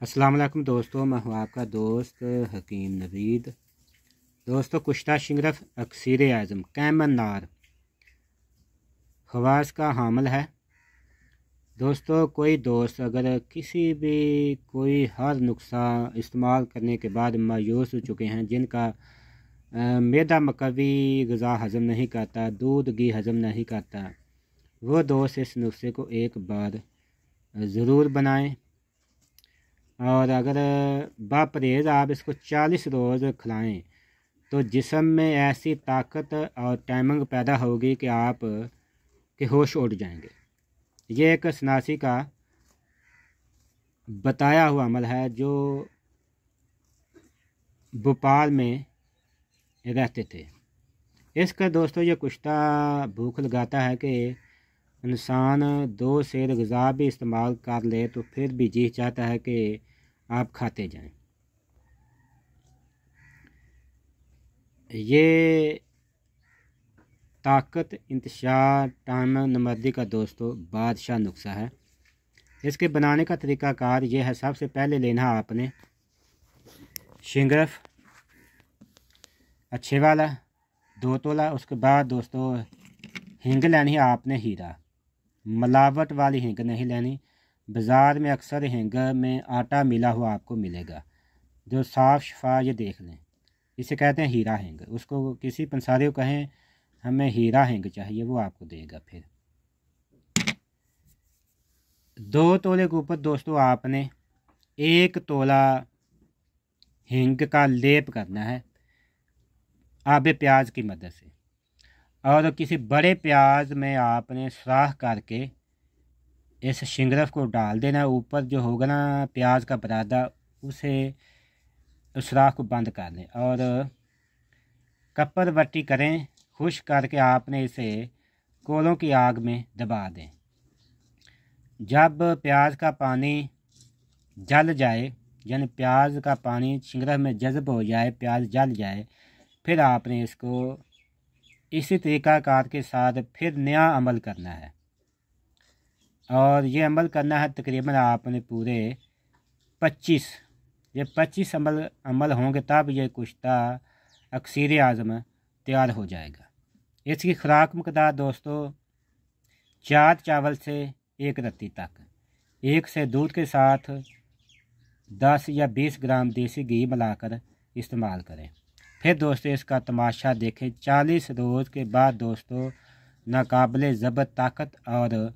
अस्सलाम वालेकुम दोस्तों, मैं हूँ आपका दोस्त हकीम नवीद। दोस्तों, कुश्ता शिंगरफ अक्सीर आज़म कैमन नार खवास का हामिल है। दोस्तों, कोई दोस्त अगर किसी भी कोई हर नुस्खा इस्तेमाल करने के बाद मायूस हो चुके हैं, जिनका मैदा मकवी ग़िज़ा हज़म नहीं करता, दूध घी हज़म नहीं करता, वो दोस्त इस नुस्खे को एक बार ज़रूर बनाएं। और अगर बापरहेज़ आप इसको 40 रोज़ खिलाएं तो जिस्म में ऐसी ताकत और टाइमिंग पैदा होगी कि आप के होश उड़ जाएंगे। ये एक सनासी का बताया हुआ अमल है जो भोपाल में रहते थे। इसका दोस्तों ये कुश्ता भूख लगाता है कि इंसान 2 सेर ग़िज़ा भी इस्तेमाल कर ले तो फिर भी जी चाहता है कि आप खाते जाएं। ये ताकत इंतशार टाइम नमर्दी का दोस्तों बादशाह नुस्खा है। इसके बनाने का तरीक़ाकार ये है। सबसे पहले लेना आपने शिंगरफ अच्छे वाला 2 तोला। उसके बाद दोस्तों हिंग लेनी है आपने हीरा, मिलावट वाली हिंग नहीं लेनी। बाज़ार में अक्सर हिंग में आटा मिला हुआ आपको मिलेगा, जो साफ़ शफा, ये देख लें, इसे कहते हैं हीरा हिंग। उसको किसी पंसारी को कहें हमें हीरा हिंग चाहिए, वो आपको देगा। फिर 2 तोले के ऊपर दोस्तों आपने 1 तोला हिंग का लेप करना है आबे प्याज की मदद से, और किसी बड़े प्याज में आपने सुराख करके इस शिंगरफ को डाल देना। ऊपर जो होगा ना प्याज का बरादा, उसे सुराख को बंद कर लें और कपर वट्टी करें। खुश करके आपने इसे कोलों की आग में दबा दें। जब प्याज का पानी जल जाए, यानी प्याज का पानी शिंगरफ में जज़ब हो जाए, प्याज जल जाए, फिर आपने इसको इसी तरीक़ाकार के साथ फिर नया अमल करना है। और ये अमल करना है तकरीबन आपने पूरे 25 अमल होंगे, तब ये कुश्ता अक्सीर आज़म तैयार हो जाएगा। इसकी खुराक मकदार दोस्तों 4 चावल से 1 रत्ती तक, 1 से दूध के साथ 10 या 20 ग्राम देसी घी मिलाकर इस्तेमाल करें। फिर दोस्तों इसका तमाशा देखें। 40 रोज़ के बाद दोस्तों नाकाबिले ज़ब्त ताकत और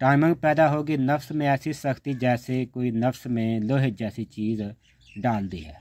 टाइमिंग पैदा होगी। नफ्स में ऐसी सख्ती जैसे कोई नफ्स में लोहे जैसी चीज़ डाल दी है।